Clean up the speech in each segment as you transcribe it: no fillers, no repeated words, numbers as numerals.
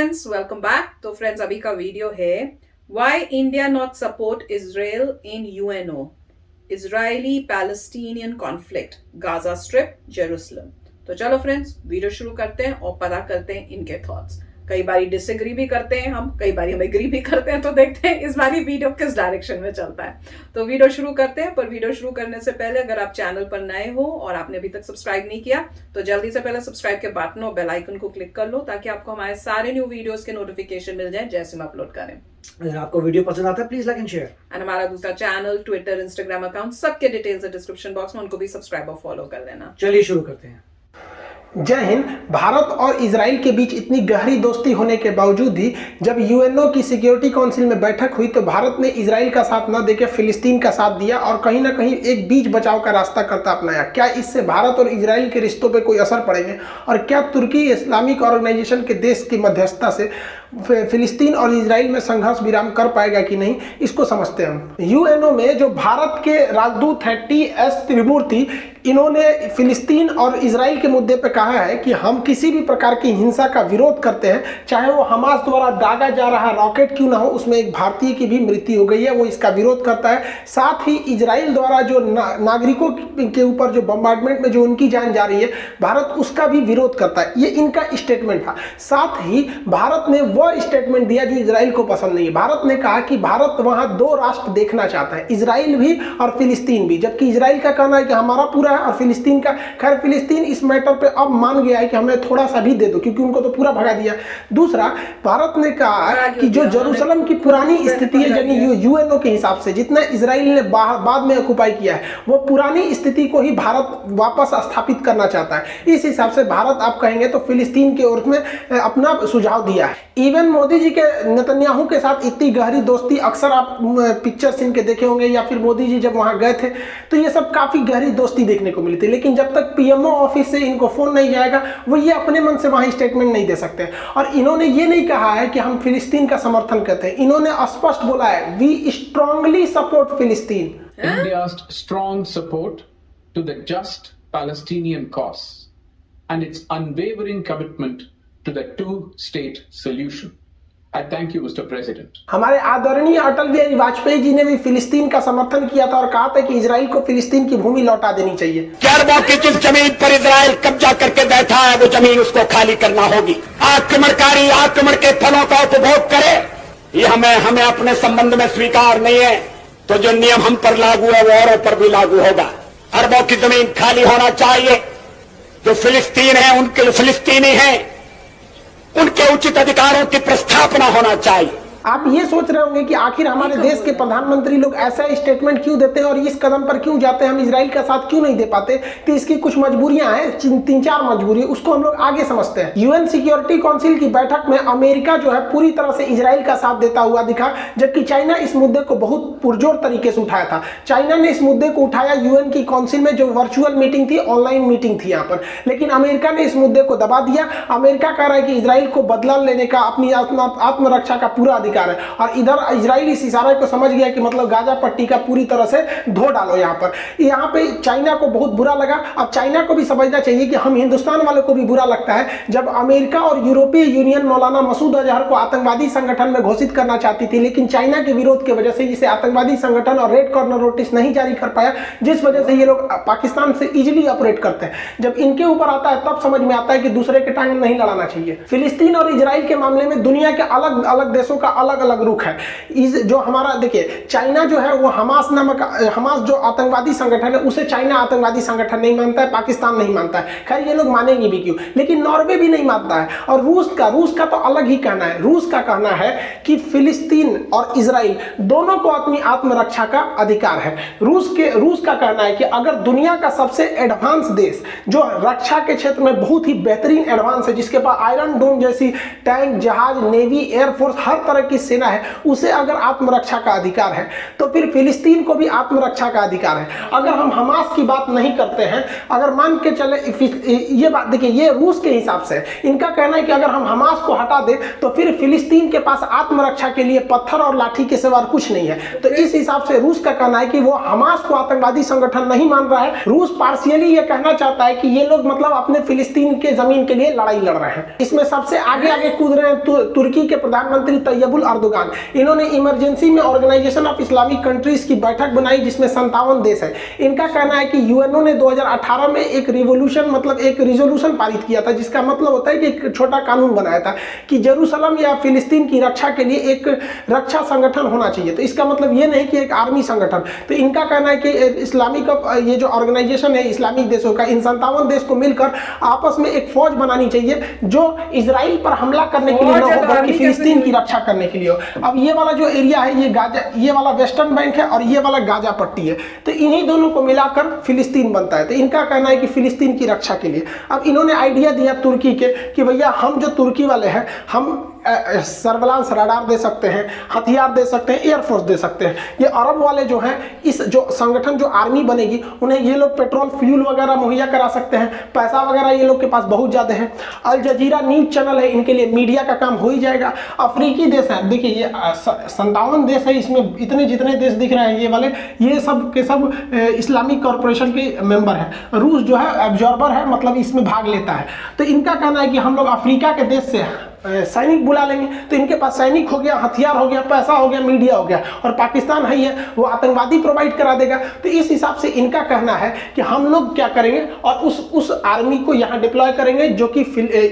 Friends, welcome back. तो friends, अभी का वीडियो है why India not support Israel in UNO, Israeli Palestinian conflict, Gaza strip, Jerusalem. तो चलो फ्रेंड्स, वीडियो शुरू करते हैं और पता करते हैं इनके थॉट्स। कई बारी डिसएग्री भी करते हैं हम, कई बारी हम एग्री भी करते हैं। तो देखते हैं इस बारी वीडियो किस डायरेक्शन में चलता है। तो वीडियो शुरू करते हैं, पर वीडियो शुरू करने से पहले अगर आप चैनल पर नए हो और आपने अभी तक सब्सक्राइब नहीं किया तो जल्दी से पहले सब्सक्राइब के बटन और बेल आइकन को क्लिक कर लो, ताकि आपको हमारे सारे न्यू वीडियोस के नोटिफिकेशन मिल जाए जैसे हम अपलोड करें। अगर आपको वीडियो पसंद आता है please like and share. And हमारा दूसरा चैनल, ट्विटर, इंस्टाग्राम अकाउंट, सबके डिटेल्स है डिस्क्रिप्शन बॉक्स में, उनको भी सब्सक्राइब और फॉलो कर लेना। चलिए शुरू करते हैं। जय हिंद। भारत और इजराइल के बीच इतनी गहरी दोस्ती होने के बावजूद भी जब यूएनओ की सिक्योरिटी काउंसिल में बैठक हुई तो भारत ने इजराइल का साथ न देकर फिलिस्तीन का साथ दिया और कहीं ना कहीं एक बीच बचाव का रास्ता करता अपनाया। क्या इससे भारत और इजराइल के रिश्तों पर कोई असर पड़ेंगे और क्या तुर्की इस्लामिक ऑर्गेनाइजेशन के देश की मध्यस्थता से फिलिस्तीन और इजराइल में संघर्ष विराम कर पाएगा कि नहीं, इसको समझते हैं हम। यूएनओ में जो भारत के राजदूत हैं टी.एस. त्रिमूर्ति, इन्होंने फिलिस्तीन और इजराइल के मुद्दे पर कहा है कि हम किसी भी प्रकार की हिंसा का विरोध करते हैं, चाहे वो हमास द्वारा दागा जा रहा रॉकेट क्यों ना हो, उसमें एक भारतीय की भी मृत्यु हो गई है, वो इसका विरोध करता है। साथ ही इजराइल द्वारा जो नागरिकों के ऊपर जो बम्बार्डमेंट में जो उनकी जान जा रही है, भारत उसका भी विरोध करता है। ये इनका स्टेटमेंट था। साथ ही भारत ने वो स्टेटमेंट दिया जो इजराइल को पसंद नहीं है। भारत ने कहा कि भारत वहां दो राष्ट्र देखना चाहता है, इजराइल भी और फिलिस्तीन भी, जबकि इजराइल का कहना है कि हमारा पूरा है और फिलिस्तीन का, खैर फिलिस्तीन इस मैटर पे अब मान गया है कि हमें थोड़ा सा भी दे दो, क्योंकि उनको तो पूरा भगा दिया। दूसरा, भारत ने कहा कि जो जेरूसलम की पुरानी स्थिति है, यानी यूएनओ के हिसाब से जितना इजराइल ने बाद में ऑक्युपाई किया है, वो पुरानी स्थिति को ही भारत वापस स्थापित करना चाहता है। इस हिसाब से भारत, आप कहेंगे तो फिलिस्तीन के ओर में अपना सुझाव दिया है। इवन मोदी जी के नेतन्याहू के साथ इतनी गहरी दोस्ती अक्सर आप पिक्चर सीन के देखे होंगे, या फिर मोदी जी जब वहां गए थे तो ये सब काफी गहरी दोस्ती देखने को मिली थी। लेकिन जब तक पीएमओ ऑफिस से इनको फोन नहीं जाएगा, वो ये अपने मन से वहां स्टेटमेंट नहीं दे सकते। और इन्होंने ये नहीं कहा है कि हम फिलिस्तीन का समर्थन करते हैं, इन्होंने स्पष्ट बोला है, वी स्ट्रांगली सपोर्ट फिलिस्तीन। India's strong support to the just Palestinian cause and its unwavering commitment to the two-state solution. I thank you, Mr. President. हमारे आदरणीय अटल बिहारी वाजपेयी जी ने भी फिलिस्तीन का समर्थन किया था और कहा था कि इजराइल को फिलिस्तीन की भूमि लौटा देनी चाहिए। अरबों की जिस जमीन पर इजराइल कब्जा करके बैठा है, वो जमीन उसको खाली करना होगी। आक्रमणकारी आक्रमण के फलों का उपभोग करे, ये हमें अपने संबंध में स्वीकार नहीं है। तो जो नियम हम पर लागू है वो औरों पर भी लागू होगा। अरबों की जमीन खाली होना चाहिए। जो फिलिस्तीन है, उनके फिलिस्तीनी हैं, उनके उचित अधिकारों की प्रस्थापना होना चाहिए। आप ये सोच रहे होंगे कि आखिर हमारे देश के प्रधानमंत्री लोग ऐसा स्टेटमेंट क्यों देते हैं और इस कदम पर क्यों जाते हैं, हम इजराइल का साथ क्यों नहीं दे पाते। तो इसकी कुछ मजबूरियां हैं, 3-4 मजबूरी, उसको हम लोग आगे समझते हैं। यूएन सिक्योरिटी काउंसिल की बैठक में अमेरिका जो है पूरी तरह से इजराइल का साथ देता हुआ दिखा, जबकि चाइना इस मुद्दे को बहुत पुरजोर तरीके से उठाया था। चाइना ने इस मुद्दे को उठाया यूएन की काउंसिल में, जो वर्चुअल मीटिंग थी, ऑनलाइन मीटिंग थी यहाँ पर, लेकिन अमेरिका ने इस मुद्दे को दबा दिया। अमेरिका कह रहा है कि इजराइल को बदला लेने का, अपनी आत्मरक्षा का पूरा अधिकार है, और इधर इजराइल इस इशारे को समझ गया कि मतलब गाजा पट्टी का पूरी तरह से धो डालो। यहाँ पे चाइना को बहुत बुरा लगा। अब चाइना को भी समझना चाहिए कि हम हिंदुस्तान वालों को भी बुरा लगता है जब अमेरिका और यूरोपीय यूनियन मौलाना मसूद अजहर को आतंकवादी संगठन में घोषित करना चाहती थी, लेकिन चाइना के विरोध की वजह से इसे आतंकवादी संगठन और रेड कॉर्नर नोटिस नहीं जारी कर पाया, जिस वजह से ये लोग पाकिस्तान से इजिली ऑपरेट करते हैं। जब इनके ऊपर आता है तब समझ में आता है कि दूसरे के टांग नहीं लड़ाना चाहिए। फिलिस्तीन और इजराइल के मामले में दुनिया के अलग अलग देशों का अलग अलग रुख है। जो हमारा देखिए, चाइना जो है वो हमास नामक, हमास जो आतंकवादी संगठन है उसे चाइना आतंकवादी संगठन नहीं मानता है, पाकिस्तान नहीं मानता है। खैर ये लोग मानेंगे भी क्यों, लेकिन नॉर्वे भी नहीं मानता है। और रूस का तो अलग ही कहना है। रूस का कहना है कि फिलिस्तीन और इजराइल दोनों को अपनी आत्मरक्षा का अधिकार है। रूस का कहना है कि अगर दुनिया का सबसे एडवांस देश जो रक्षा के क्षेत्र में बहुत ही बेहतरीन एडवांस है, जिसके पास आयरन डोम जैसी टैंक, जहाज, नेवी, एयरफोर्स, हर तरह की की सेना है उसे अगर आत्मरक्षा का अधिकार है तो फिर फिलिस्तीन को भी आत्मरक्षा का अधिकार है। अगर हम हमास की बात नहीं करते हैं, अगर मान के चले ये बात देखिए, ये रूस के हिसाब से इनका कहना है कि अगर हम हमास को हटा दें तो फिर फिलिस्तीन के पास आत्मरक्षा के लिए पत्थर और लाठी के सिवा कुछ नहीं है। तो इस हिसाब से रूस का कहना है कि वो हमास को आतंकवादी संगठन नहीं मान रहा है। रूस पार्शियली ये कहना चाहता है कि ये लोग मतलब अपने फिलिस्तीन के जमीन के लिए लड़ाई लड़ रहे हैं। इसमें सबसे आगे कूद रहे हैं तुर्की के प्रधानमंत्री तैयबुल अर्दोगान। इन्होंने इमरजेंसी में ऑर्गेनाइजेशन ऑफ इस्लामिक कंट्रीज की बैठक बनाई जिसमें 57 देश है। इनका कहना है कि यूएनओ ने 2018 में एक रिजोल्यूशन पारित किया था, जिसका मतलब होता है कि एक छोटा कानून बनाया था कि जेरूसलम या फिलिस्तीन की रक्षा के लिए एक रक्षा संगठन होना चाहिए। तो इसका मतलब ये नहीं कि एक आर्मी संगठन। तो इनका कहना है कि इस्लामिक ये जो ऑर्गेनाइजेशन है इस्लामिक देशों का, इन 57 देश को मिलकर आपस में एक फौज बनानी चाहिए जो इजराइल पर हमला करने के लिए न हो बल्कि फिलिस्तीन की रक्षा करने के लिए हो। अब ये वाला जो एरिया है ये गाजा, ये वाला वेस्टर्न बैंक है और ये वाला गाजा पट्टी है, तो इन्हीं दोनों को मिलाकर फिलिस्तीन बनता है। तो इनका कहना है कि फिलिस्तीन की रक्षा के लिए अब इन्होंने आइडिया दिया तुर्की के कि भैया हम जो तुर्की वाले हैं हम सर्वेलांस रडार दे सकते हैं, हथियार दे सकते हैं, एयरफोर्स दे सकते हैं। ये अरब वाले जो हैं, इस जो संगठन जो आर्मी बनेगी उन्हें ये लोग पेट्रोल फ्यूल वगैरह मुहैया करा सकते हैं, पैसा वगैरह ये लोग के पास बहुत ज़्यादा है। अल जजीरा न्यूज चैनल है, इनके लिए मीडिया का काम हो ही जाएगा। अफ्रीकी देश है, देखिए ये 57 देश है, इसमें इतने जितने देश दिख रहे हैं ये वाले, ये सब के सब इस्लामिक कॉरपोरेशन के मेंबर हैं। रूस जो है ऑब्जर्वर है, मतलब इसमें भाग लेता है। तो इनका कहना है कि हम लोग अफ्रीका के देश से सैनिक बुला लेंगे, तो इनके पास सैनिक हो गया, हथियार हो गया, पैसा हो गया, मीडिया हो गया, और पाकिस्तान है ये वो आतंकवादी प्रोवाइड करा देगा। तो इस हिसाब से इनका कहना है कि हम लोग क्या करेंगे और उस आर्मी को यहाँ डिप्लॉय करेंगे जो कि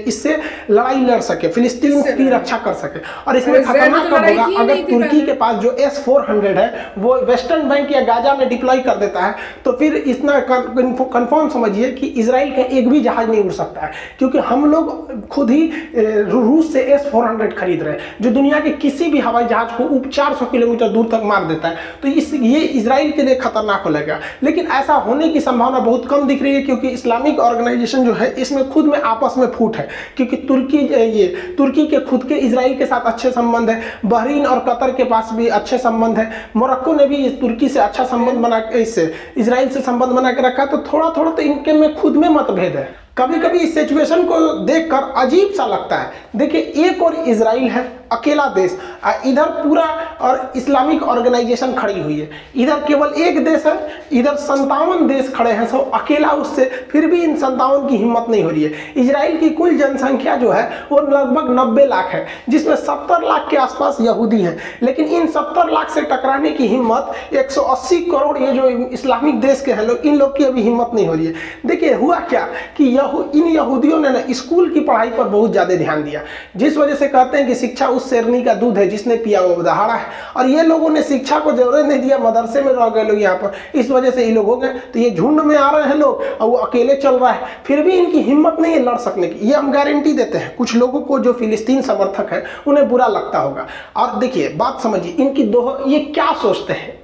इससे लड़ाई लड़ सके, फिलिस्तीन की रक्षा कर सके। और इसमें खतरनाक कब होगा अगर तुर्की के पास जो S-400 है वो वेस्टर्न बैंक या गाजा में डिप्लॉय कर देता है, तो फिर इतना कंफर्म समझिए कि इजराइल का एक भी जहाज नहीं उड़ सकता है, क्योंकि हम लोग खुद ही रूस से S-400 खरीद रहे हैं जो दुनिया के किसी भी हवाई जहाज को 400 किलोमीटर दूर तक मार देता है। तो ये इजराइल के लिए खतरनाक हो लगेगा, लेकिन ऐसा होने की संभावना बहुत कम दिख रही है, क्योंकि इस्लामिक ऑर्गेनाइजेशन जो है इसमें खुद में आपस में फूट है, क्योंकि तुर्की के खुद के इजराइल के साथ अच्छे संबंध है, बहरीन और कतर के पास भी अच्छे संबंध है, मोरक्को ने भी तुर्की से अच्छा संबंध बना के इससे इजराइल से संबंध बना के रखा। तो थोड़ा थोड़ा तो इनके में खुद में मतभेद है। कभी कभी इस सिचुएशन को देखकर अजीब सा लगता है। देखिए एक और इजराइल है अकेला देश, इधर पूरा और इस्लामिक ऑर्गेनाइजेशन खड़ी हुई है, इधर केवल एक देश है, इधर 57 देश खड़े हैं सब अकेला उससे, फिर भी इन 57 की हिम्मत नहीं हो रही है। इजराइल की कुल जनसंख्या जो है वो लगभग 90 लाख है, जिसमें 70 लाख के आसपास यहूदी हैं, लेकिन इन 70 लाख से टकराने की हिम्मत 180 करोड़ ये जो इस्लामिक देश के हैं लोग, इन लोग की अभी हिम्मत नहीं हो रही है। देखिए हुआ क्या कि इन यहूदियों ने ना स्कूल की पढ़ाई पर बहुत ज़्यादा ध्यान दिया, जिस वजह से कहते हैं कि शिक्षा उस शेरनी का दूध है जिसने पिया वो दहाड़ा है। और ये लोगों ने शिक्षा को जरूरत नहीं दिया, मदरसे में रह गए लोग यहाँ पर, इस वजह से ये लोग हो गए। तो ये झुंड में आ रहे हैं लोग और वो अकेले चल रहा है, फिर भी इनकी हिम्मत नहीं है लड़ सकने की। ये हम गारंटी देते हैं। कुछ लोगों को जो फिलिस्तीन समर्थक है उन्हें बुरा लगता होगा। और देखिए बात समझिए, इनकी ये क्या सोचते हैं,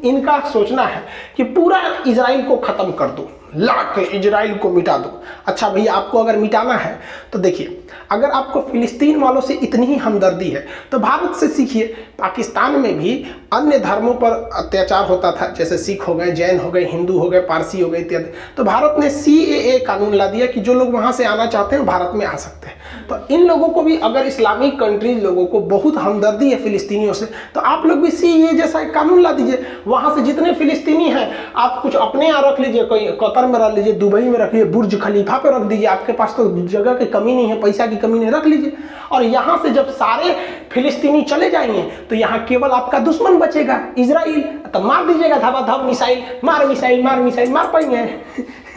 इनका सोचना है कि पूरा इजराइल को खत्म कर दो, लाख इजराइल को मिटा दो। अच्छा भैया आपको अगर मिटाना है तो देखिए, अगर आपको फिलिस्तीन वालों से इतनी ही हमदर्दी है तो भारत से सीखिए। पाकिस्तान में भी अन्य धर्मों पर अत्याचार होता था, जैसे सिख हो गए, जैन हो गए, हिंदू हो गए, पारसी हो गए इत्यादि। तो भारत ने CAA कानून ला दिया कि जो लोग वहाँ से आना चाहते हैं भारत में आ सकते हैं। तो इन लोगों को भी, अगर इस्लामिक कंट्रीज लोगों को बहुत हमदर्दी है फिलिस्तीनियों से, तो आप लोग भी CAA जैसा एक कानून ला दीजिए। वहाँ से जितने फिलिस्तीनी हैं आप कुछ अपने यहाँ रख लीजिए, कोई कतर में रख लीजिए, दुबई में रख लीजिए, बुर्ज खलीफा पे रख दीजिए, आपके पास तो जगह की कमी नहीं है, पैसा की कमी नहीं, रख लीजिए। और यहाँ से जब सारे फिलिस्तीनी चले जाएंगे तो यहाँ केवल आपका दुश्मन बचेगा इजराइल। तो मार दीजिएगा धबाधब मिसाइल, मार मिसाइल, मार पाएंगे?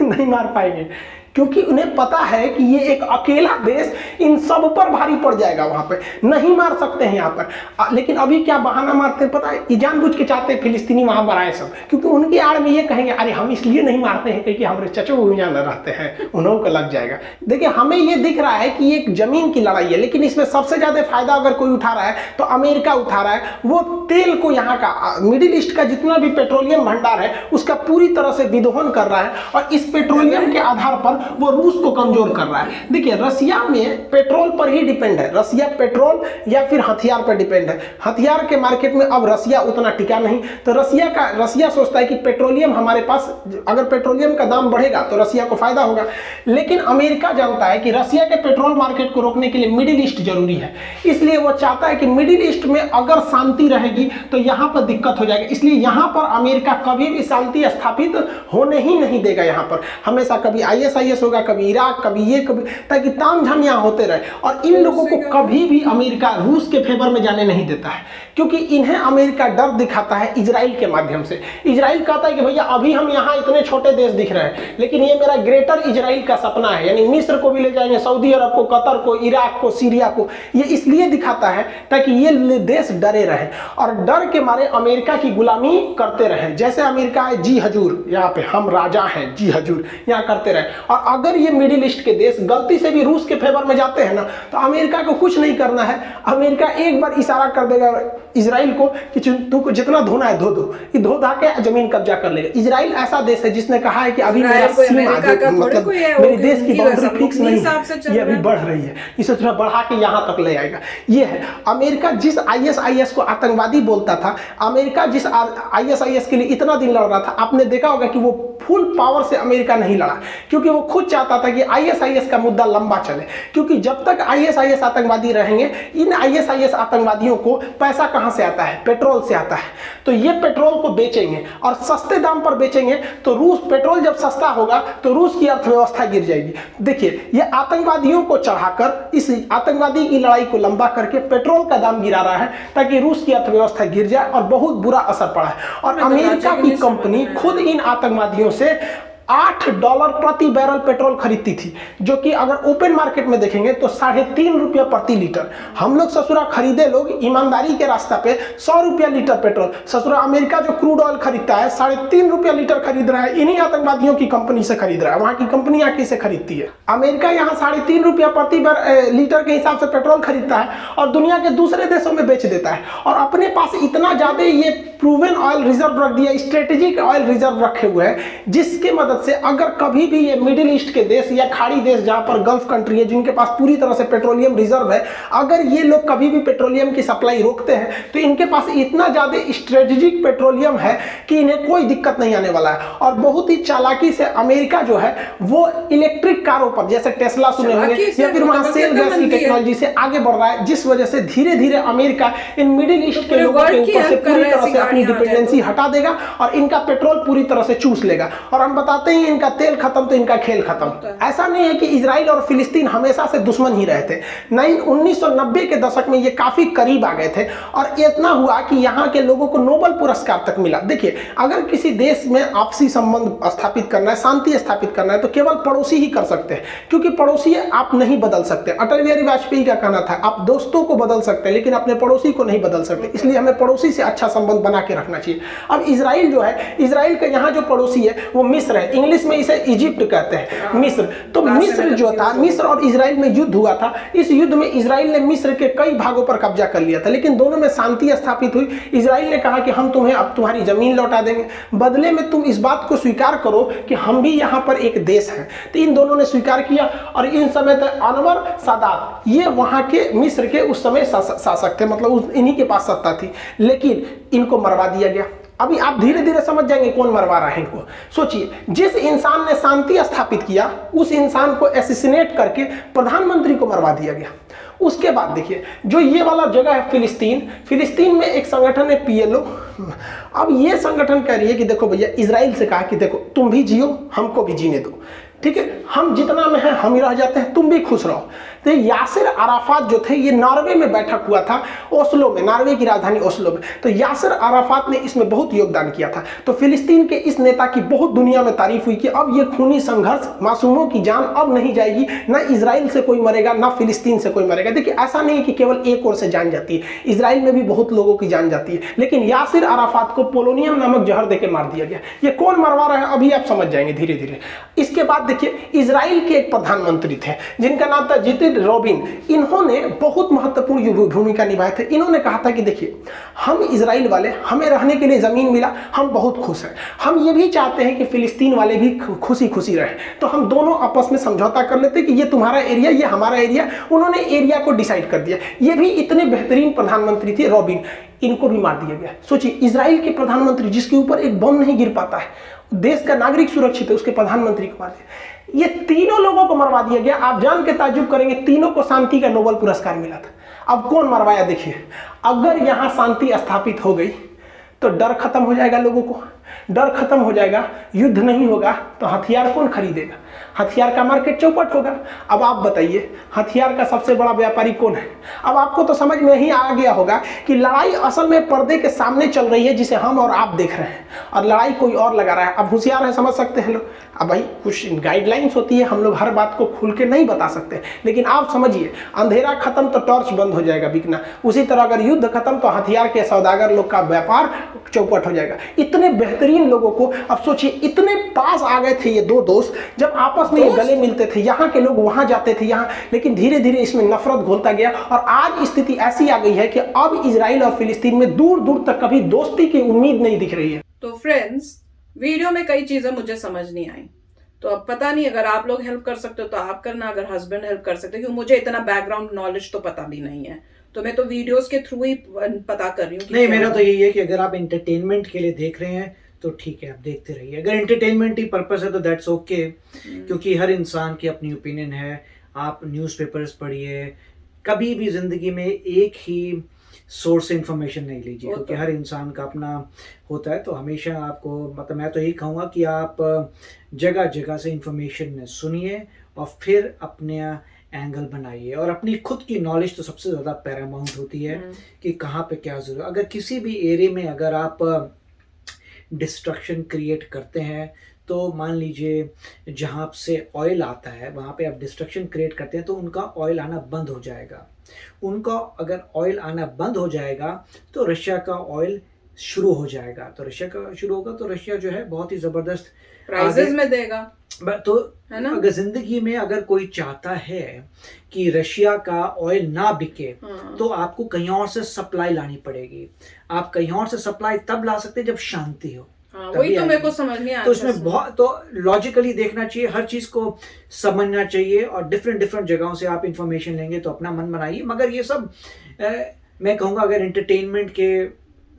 नहीं मार पाएंगे, क्योंकि उन्हें पता है कि ये एक अकेला देश इन सब पर भारी पड़ जाएगा, वहां पे नहीं मार सकते हैं यहाँ पर। लेकिन अभी क्या बहाना मारते हैं पता है, ये जानबूझ के चाहते हैं फिलिस्तीनी वहां पर आए सब, क्योंकि उनकी आड़ में ये कहेंगे अरे हम इसलिए नहीं मारते हैं क्योंकि हमारे चचो भूमिया न रहते हैं, उन्हों को लग जाएगा। देखिए हमें ये दिख रहा है कि ये एक जमीन की लड़ाई है, लेकिन इसमें सबसे ज्यादा फायदा अगर कोई उठा रहा है तो अमेरिका उठा रहा है। वो तेल को, यहाँ का मिडिल ईस्ट का जितना भी पेट्रोलियम भंडार है उसका पूरी तरह से विदोहन कर रहा है, और इस पेट्रोलियम के आधार पर वो रूस को कमजोर कर रहा है। देखिए रसिया में पेट्रोल पर ही डिपेंड है, रसिया पेट्रोल या फिर हथियार पर डिपेंड है। हथियार के मार्केट में अब रसिया उतना टिका नहीं, तो रसिया सोचता है कि पेट्रोलियम हमारे पास, अगर पेट्रोलियम का दाम बढ़ेगा तो रसिया को फायदा होगा। लेकिन अमेरिका जानता है कि रसिया के पेट्रोल मार्केट को रोकने के लिए मिडिल ईस्ट जरूरी है, इसलिए वो चाहता है कि मिडिल ईस्ट में अगर शांति रहेगी तो यहाँ पर दिक्कत हो जाएगी। इसलिए यहाँ पर अमेरिका कभी भी शांति स्थापित होने ही नहीं देगा। यहाँ पर हमेशा कभी ISIS होगा, कभी इराक, कभी ये, कभी, ताकि तामझाम यहाँ होते रहे। और इन लोगों को कभी भी अमेरिका रूस के फेवर में जाने नहीं देता है, क्योंकि इन्हें अमेरिका डर दिखाता है इजराइल के माध्यम से। इजराइल कहता है कि भैया अभी हम यहाँ इतने छोटे देश दिख रहे हैं, लेकिन ये मेरा ग्रेटर इजराइल का सपना है, यानी मिस्र को भी ले जाएंगे, सऊदी अरब को, कतर को, इराक को, सीरिया को। ये इसलिए दिखाता है ताकि ये देश डरे रहे और डर के मारे अमेरिका की गुलामी करते रहे। जैसे अमेरिका है जी हजूर, यहाँ पे हम राजा हैं, जी हजूर, यहाँ करते रहे। और अगर ये मिडिल ईस्ट के देश गलती से भी रूस के फेवर में जाते हैं ना, तो अमेरिका को कुछ नहीं करना है। अमेरिका एक बार इशारा कर देगा इजराइल को कि तुमको जितना धोना है धो दो, ये धो धा के जमीन कब्जा कर लेगा। इजराइल ऐसा देश है जिसने कहा है कि अभी मेरा सीमा, मतलब मेरे देश की बाउंड्री फिक्स नहीं है, ये अभी बढ़ रही है, इसे थोड़ा बढ़ा के यहाँ तक ले आएगा। ये है अमेरिका जिस ISIS को आतंकवादी बोलता था, अमेरिका जिस ISIS के लिए इतना दिन लड़ रहा था, आपने देखा होगा कि वो फुल पावर से अमेरिका नहीं लड़ा, क्योंकि वो खुद चाहता था कि ISIS का मुद्दा लंबा चले। क्योंकि जब तक ISIS आतंकवादी रहेंगे, इन ISIS आतंकवादियों को पैसा कहां से आता है? पेट्रोल से आता है। तो ये पेट्रोल को बेचेंगे और सस्ते दाम पर बेचेंगे, तो रूस, पेट्रोल जब सस्ता होगा तो रूस की अर्थव्यवस्था गिर जाएगी। देखिए ये आतंकवादियों को चढ़ाकर, इस आतंकवादी की लड़ाई को लंबा करके पेट्रोल का दाम गिरा रहा है ताकि रूस की अर्थव्यवस्था गिर जाए, और बहुत बुरा असर पड़ा है। और अमेरिका की कंपनी खुद इन आतंकवादियों से $8 प्रति बैरल पेट्रोल खरीदती थी, जो कि अगर ओपन मार्केट में देखेंगे तो ₹3.5 प्रति लीटर। हम लोग ससुरा खरीदे लोग ईमानदारी के रास्ता पे ₹100 लीटर पेट्रोल, ससुरा अमेरिका जो क्रूड ऑयल खरीदता है ₹3.5 लीटर खरीद रहा है, इन्हीं आतंकवादियों की कंपनी से खरीद रहा है। वहां की कंपनी आके इसे खरीदती है। अमेरिका यहाँ ₹3.5 प्रति लीटर के हिसाब से पेट्रोल खरीदता है और दुनिया के दूसरे देशों में बेच देता है, और अपने पास इतना ज्यादा ये प्रूवन ऑयल रिजर्व रख दिया, स्ट्रेटेजिक ऑयल रिजर्व रखे हुए हैं, जिसके मदद से अगर कभी भी ये मिडिल ईस्ट के देश या खाड़ी देश जहां पर गल्फ कंट्री है जिनके पास पूरी तरह से पेट्रोलियम रिजर्व है, अगर ये लोग कभी भी पेट्रोलियम की सप्लाई रोकते हैं तो इनके पास इतना ज्यादा स्ट्रेटेजिक पेट्रोलियम है कि इन्हें कोई दिक्कत नहीं आने वाला है। और बहुत ही चालाकी से अमेरिका जो है वो इलेक्ट्रिक कारों पर, जैसे टेस्ला सुने होंगे, या फिर वहां सेल गैस की टेक्नोलॉजी से आगे बढ़ रहा है, जिस वजह से धीरे धीरे अमेरिका इन मिडिल ईस्ट के लोगों के ऊपर से पूरी तरह से अपनी डिपेंडेंसी हटा देगा और इनका पेट्रोल पूरी तरह से चूस लेगा। और हम बताते हैं इनका तेल खत्म तो इनका खेल खत्म। ऐसा नहीं है कि इजराइल और फिलिस्तीन हमेशा से दुश्मन ही रहे थे। 1990 के दशक में ये काफी करीब आ गए थे, और इतना हुआ कि यहाँ के लोगों को नोबेल पुरस्कार तक मिला। देखिए अगर किसी देश में आपसी संबंध स्थापित करना है, शांति स्थापित करना है, तो केवल पड़ोसी ही कर सकते हैं, क्योंकि पड़ोसी आप नहीं बदल सकते। अटल बिहारी वाजपेयी का कहना था, आप दोस्तों को बदल सकते हैं लेकिन अपने पड़ोसी को नहीं बदल सकते, इसलिए हमें पड़ोसी से अच्छा संबंध बना के रखना चाहिए। अब इजराइल जो है, इजराइल का यहाँ जो पड़ोसी है वो मिस्र है, इंग्लिश में इसे इजिप्ट कहते हैं, मिस्र। तो मिस्र जो था, मिस्र और इजराइल में युद्ध हुआ था। इस युद्ध में इजराइल ने मिस्र के कई भागों पर कब्जा कर लिया था, लेकिन दोनों में शांति स्थापित हुई। इजराइल ने कहा कि हम तुम्हें अब तुम्हारी जमीन लौटा देंगे, बदले में तुम इस बात को स्वीकार करो कि हम भी यहाँ पर एक देश हैं। तो इन दोनों ने स्वीकार किया, और इन समय तक अनवर सादात ये वहां के मिस्र के उस समय शासक थे, मतलब इन्हीं के पास सत्ता थी, लेकिन इनको मरवा दिया गया। अभी आप धीरे धीरे समझ जाएंगे कौन मरवा रहा है इनको। सोचिए, जिस इंसान ने शांति स्थापित किया उस इंसान को एसिसिनेट करके प्रधानमंत्री को मरवा दिया गया। उसके बाद देखिए, जो ये वाला जगह है फिलिस्तीन, फिलिस्तीन में एक संगठन है PLO। अब ये संगठन कह रही है कि देखो भैया, इजराइल से कहा कि देखो तुम भी जियो, हमको भी जीने दो, ठीक है, हम जितना में है हम ही रह जाते हैं, तुम भी खुश रहो। तो यासिर अराफात जो थे, ये नॉर्वे में बैठक हुआ था, ओस्लो में, नॉर्वे की राजधानी ओस्लो में। तो यासिर अराफात ने इसमें बहुत योगदान किया था। तो फिलिस्तीन के इस नेता की बहुत दुनिया में तारीफ हुई कि अब ये खूनी संघर्ष, मासूमों की जान अब नहीं जाएगी, ना इजराइल से कोई मरेगा ना फिलिस्तीन से कोई मरेगा। देखिए ऐसा नहीं है कि केवल एक ओर से जान जाती है, इजराइल में भी बहुत लोगों की जान जाती है, लेकिन यासिर अराफात को पोलोनियम नामक जहर देके मार दिया गया। ये कौन मरवा रहा है अभी आप समझ जाएंगे धीरे धीरे। इसके बाद देखिए, इजराइल के एक प्रधानमंत्री थे जिनका नाम था जितिन रोबिन। इन्होंने बहुत महत्वपूर्ण भूमिका निभाए थे। इन्होंने कहा था कि देखिए, हम इजराइल वाले, हमें रहने के लिए ज़मीन मिला, हम बहुत खुश हैं। हम ये भी चाहते हैं कि फिलिस्तीन वाले भी खुशी खुशी रहें, तो हम दोनों आपस में समझौता कर लेते कि ये तुम्हारा एरिया, ये हमारा एरिया। उन्होंने एरिया को डिसाइड कर दिया। ये भी इतने बेहतरीन प्रधानमंत्री थे रोबिन, इनको भी मार दिया गया। सोचिए, इजराइल के प्रधानमंत्री जिसके ऊपर एक बम नहीं गिर पाता है, देश का नागरिक सुरक्षित है, उसके प्रधानमंत्री को मार दिया। ये तीनों लोगों को मरवा दिया गया। आप जान के ताज्जुब करेंगे, तीनों को शांति का नोबेल पुरस्कार मिला था। अब कौन मरवाया? देखिए, अगर यहां शांति स्थापित हो गई तो डर खत्म हो जाएगा, लोगों को डर खत्म हो जाएगा, युद्ध नहीं होगा तो हथियार कौन खरीदेगा? हथियार का मार्केट चौपट होगा। अब आप बताइए, हथियार का सबसे बड़ा व्यापारी कौन है? अब आपको तो समझ में ही आ गया होगा कि लड़ाई असल में पर्दे के सामने चल रही है, जिसे हम और आप देख रहे हैं, और लड़ाई कोई और लगा रहा है। अब होशियार है, समझ सकते हैं लोग। अब भाई कुछ गाइडलाइंस होती है, हम लोग हर बात को खुल के नहीं बता सकते, लेकिन आप समझिए, अंधेरा खत्म तो टॉर्च बंद हो जाएगा बिकना। उसी तरह अगर युद्ध खत्म तो हथियार के सौदागर लोग का व्यापार चौपट हो जाएगा। इतने बेहतरीन लोगों को, अब सोचिए, इतने पास आ गए थे ये दो दोस्त, जब आपस में ये गले मिलते थे, यहाँ के लोग वहां जाते थे यहाँ, लेकिन धीरे धीरे इसमें नफरत घुलता गया और आज स्थिति ऐसी आ गई है कि अब इजराइल और फिलिस्तीन में दूर दूर तक कभी दोस्ती की उम्मीद नहीं दिख रही है। तो फ्रेंड्स, वीडियो में कई चीजें मुझे समझ नहीं आई, तो अब पता नहीं, अगर आप लोग हेल्प कर सकते हो तो आप करना, अगर हस्बैंड हेल्प कर सकते हो, क्योंकि मुझे इतना बैकग्राउंड नॉलेज तो पता भी नहीं है, तो मैं तो वीडियोस के थ्रू ही पता कर रही हूँ। नहीं, मेरा तो यही है कि अगर आप एंटरटेनमेंट के लिए देख रहे हैं तो ठीक है, आप देखते रहिए। अगर एंटरटेनमेंट ही पर्पस है तो दैट्स ओके, क्योंकि हर इंसान की अपनी ओपिनियन है। आप न्यूज़पेपर्स पढ़िए, कभी भी जिंदगी में एक ही सोर्स से इंफॉर्मेशन नहीं लीजिए, क्योंकि हर इंसान का अपना होता है। तो हमेशा आपको, मतलब मैं तो यही कहूँगा कि आप जगह जगह से इंफॉर्मेशन सुनिए और फिर अपने एंगल बनाइए, और अपनी खुद की नॉलेज तो सबसे ज़्यादा पैरामाउंट होती है कि कहाँ पे क्या ज़रूरत। अगर किसी भी एरिया में अगर आप डिस्ट्रक्शन क्रिएट करते हैं, तो मान लीजिए जहाँ से ऑयल आता है वहाँ पे आप डिस्ट्रक्शन क्रिएट करते हैं, तो उनका ऑयल आना बंद हो जाएगा। उनका अगर ऑयल आना बंद हो जाएगा तो रशिया का ऑयल शुरू हो जाएगा। तो रशिया का शुरू होगा तो रशिया जो है बहुत ही ज़बरदस्त प्राइजेस में देगा। तो है ना? अगर जिंदगी में अगर कोई चाहता है कि रशिया का ऑयल ना बिके, तो आपको कहीं और से सप्लाई लानी पड़ेगी। आप कहीं और से सप्लाई तब ला सकते हैं जब शांति हो। वही तो मेरे को समझ नहीं आया। तो इसमें बहुत, तो लॉजिकली देखना चाहिए, हर चीज को समझना चाहिए, और डिफरेंट जगहों से आप इंफॉर्मेशन लेंगे तो अपना मन बनाइए। मगर ये सब मैं कहूँगा अगर एंटरटेनमेंट के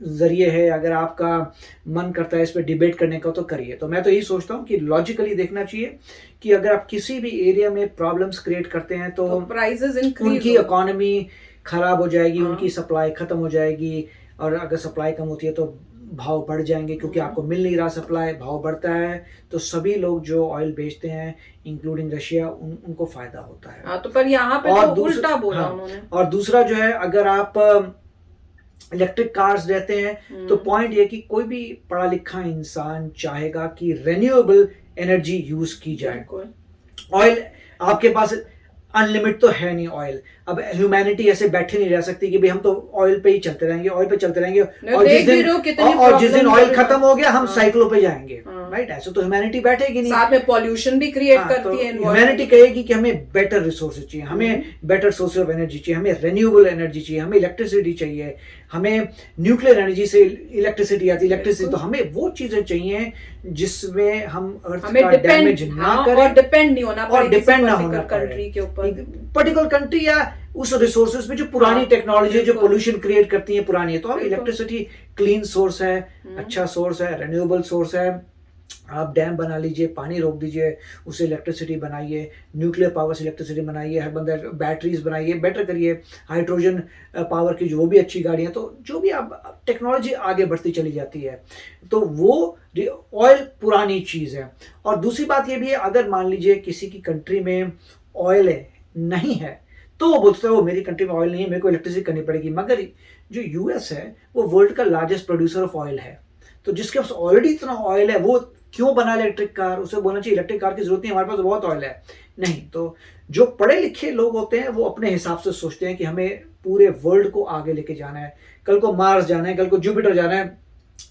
जरिए है, अगर आपका मन करता है इस पर डिबेट करने का तो करिए। तो मैं तो यही सोचता हूँ कि लॉजिकली देखना चाहिए कि अगर आप किसी भी एरिया में प्रॉब्लम्स क्रिएट करते हैं तो प्राइसेस उनकी इकोनॉमी खराब हो जाएगी, उनकी सप्लाई खत्म हो जाएगी, और अगर सप्लाई कम होती है तो भाव बढ़ जाएंगे, क्योंकि आपको मिल नहीं रहा सप्लाई, भाव बढ़ता है तो सभी लोग जो ऑयल बेचते हैं इंक्लूडिंग रशिया, उनको फायदा होता है। तो पर यहाँ पे तो उल्टा बोला उन्होंने। और दूसरा जो है, अगर आप इलेक्ट्रिक कार्स रहते हैं तो पॉइंट ये कि कोई भी पढ़ा लिखा इंसान चाहेगा कि रिन्यूएबल एनर्जी यूज की जाए। ऑयल आपके पास अनलिमिट तो है नहीं ऑयल। अब ह्यूमैनिटी ऐसे बैठे नहीं रह सकती कि भाई हम तो ऑयल पे ही चलते रहेंगे, ऑयल पे चलते रहेंगे, और जिस दिन ऑयल खत्म हो गया हम साइकिलों पे जाएंगे, राइट? ऐसे तो ह्यूमैनिटी बैठेगी नहीं। साथ में पॉल्यूशन भी क्रिएट करती है। ह्यूमैनिटी कहेगी कि हमें बेटर रिसोर्सेज चाहिए, हमें बेटर सोर्स ऑफ एनर्जी चाहिए, हमें रिन्यूएबल एनर्जी चाहिए, हमें इलेक्ट्रिसिटी चाहिए, हमें न्यूक्लियर एनर्जी से इलेक्ट्रिसिटी आती है, इलेक्ट्रिसिटी, तो हमें वो चीजें चाहिए जिसमें हम अर्थ का डैमेज ना करें और डिपेंड नहीं होना और डिपेंड ना होना कंट्री के ऊपर, पर्टिकुलर कंट्री या उस रिसोर्सेज पे जो पुरानी टेक्नोलॉजी जो पोल्यूशन क्रिएट करती है पुरानी है। तो अब इलेक्ट्रिसिटी क्लीन सोर्स है, अच्छा सोर्स है, रिन्यूएबल सोर्स है। आप डैम बना लीजिए, पानी रोक दीजिए, उससे इलेक्ट्रिसिटी बनाइए, न्यूक्लियर पावर से इलेक्ट्रिसिटी बनाइए, हर बंदा बैटरीज बनाइए, बेटर करिए, हाइड्रोजन पावर की जो भी अच्छी गाड़ियाँ, तो जो भी आप टेक्नोलॉजी आगे बढ़ती चली जाती है। तो वो ऑयल पुरानी चीज़ है। और दूसरी बात ये भी है, अगर मान लीजिए किसी की कंट्री में ऑयल नहीं है तो वो बोलता है वो मेरी कंट्री में ऑयल नहीं है, मेरे को इलेक्ट्रिसिटी करनी पड़ेगी। मगर जो यूएस है वो वर्ल्ड का लार्जेस्ट प्रोड्यूसर ऑफ ऑयल है, तो जिसके पास ऑलरेडी इतना ऑयल है वो क्यों बना इलेक्ट्रिक कार? उसे बोलना चाहिए इलेक्ट्रिक कार की जरूरत नहीं, हमारे पास बहुत ऑयल है। नहीं, तो जो पढ़े लिखे लोग होते हैं वो अपने हिसाब से सोचते हैं कि हमें पूरे वर्ल्ड को आगे लेके जाना है, कल को मार्स जाना है, कल को जुपिटर जाना है,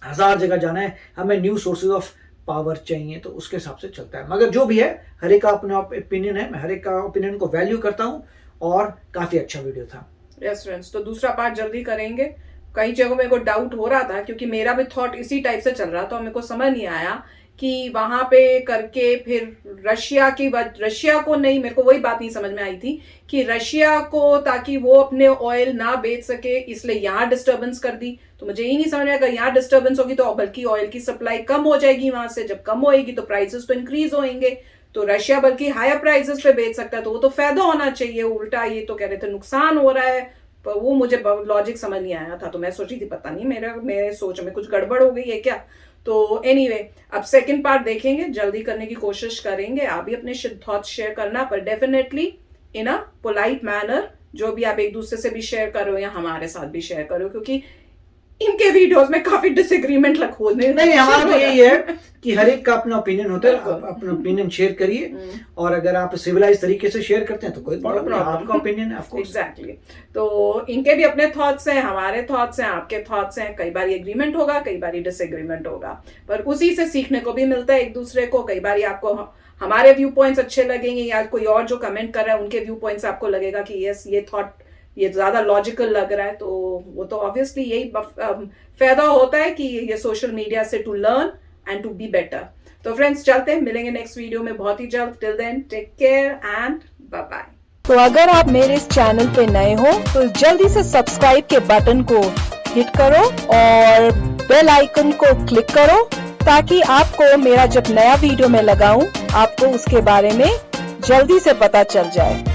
1000 जगह जाना है, हमें न्यू सोर्सेज ऑफ पावर चाहिए, तो उसके हिसाब से चलता है। मगर जो भी है, हर एक का अपना ओपिनियन है, मैं हर एक का ओपिनियन को वैल्यू करता हूँ, और काफ़ी अच्छा वीडियो था। यस फ्रेंड्स, तो दूसरा पार्ट जल्दी करेंगे। कई जगहों मेरे को डाउट हो रहा था, क्योंकि मेरा भी थॉट इसी टाइप से चल रहा था, और मेरे को समझ नहीं आया कि वहां पे करके फिर रशिया को नहीं, मेरे को वही बात नहीं समझ में आई थी कि रशिया को, ताकि वो अपने ऑयल ना बेच सके, इसलिए यहाँ डिस्टर्बेंस कर दी। तो मुझे ये नहीं समझ में आया, अगर यहाँ डिस्टर्बेंस होगी तो बल्कि ऑयल की सप्लाई कम हो जाएगी वहां से, जब कम होएगी तो प्राइसेस तो इंक्रीज होंगे, तो रशिया बल्कि हायर प्राइसेस पे बेच सकता है, तो वो तो फायदा होना चाहिए। उल्टा ये तो कह रहे थे नुकसान हो रहा है, पर वो मुझे लॉजिक समझ नहीं आया था। तो मैं सोची थी पता नहीं मेरे सोच में कुछ गड़बड़ हो गई है क्या। तो एनीवे, अब सेकंड पार्ट देखेंगे, जल्दी करने की कोशिश करेंगे। आप भी अपने थॉट्स शेयर करना, पर definitely in a polite manner. जो भी आप एक दूसरे से भी शेयर करो या हमारे साथ भी शेयर करो, क्योंकि इनके वीडियोस में काफी डिसएग्रीमेंट होने नहीं, हमारा तो यही है कि हर एक का अपना ओपिनियन होता है, आप अपना ओपिनियन शेयर करिए, और अगर आप सिविलाइज तरीके से शेयर करते हैं तो कोई प्रॉब्लम नहीं, आपका ओपिनियन है, ऑफ कोर्स। एग्जैक्टली। तो इनके भी अपने थॉट्स हैं, हमारे थॉट्स हैं, आपके थॉट्स हैं। कई बार एग्रीमेंट होगा, कई बार डिसएग्रीमेंट होगा, पर उसी से सीखने को भी मिलता है एक दूसरे को। कई बार आपको हमारे व्यू पॉइंट्स अच्छे लगेंगे, या कोई और जो कमेंट कर रहा है उनके व्यू पॉइंट्स आपको लगेगा कि यस, ये थॉट ये ज्यादा लॉजिकल लग रहा है। तो वो तो ऑब्वियसली यही फायदा होता है कि ये सोशल मीडिया से, to learn and to be better. तो फ्रेंड्स, चलते हैं, मिलेंगे नेक्स्ट वीडियो में बहुत ही जल्द। Till then, take care and bye bye. तो अगर आप मेरे इस चैनल पे नए हो तो जल्दी से सब्सक्राइब के बटन को हिट करो और बेल आइकन को क्लिक करो, ताकि आपको मेरा जब नया वीडियो मैं लगाऊं आपको उसके बारे में जल्दी से पता चल जाए।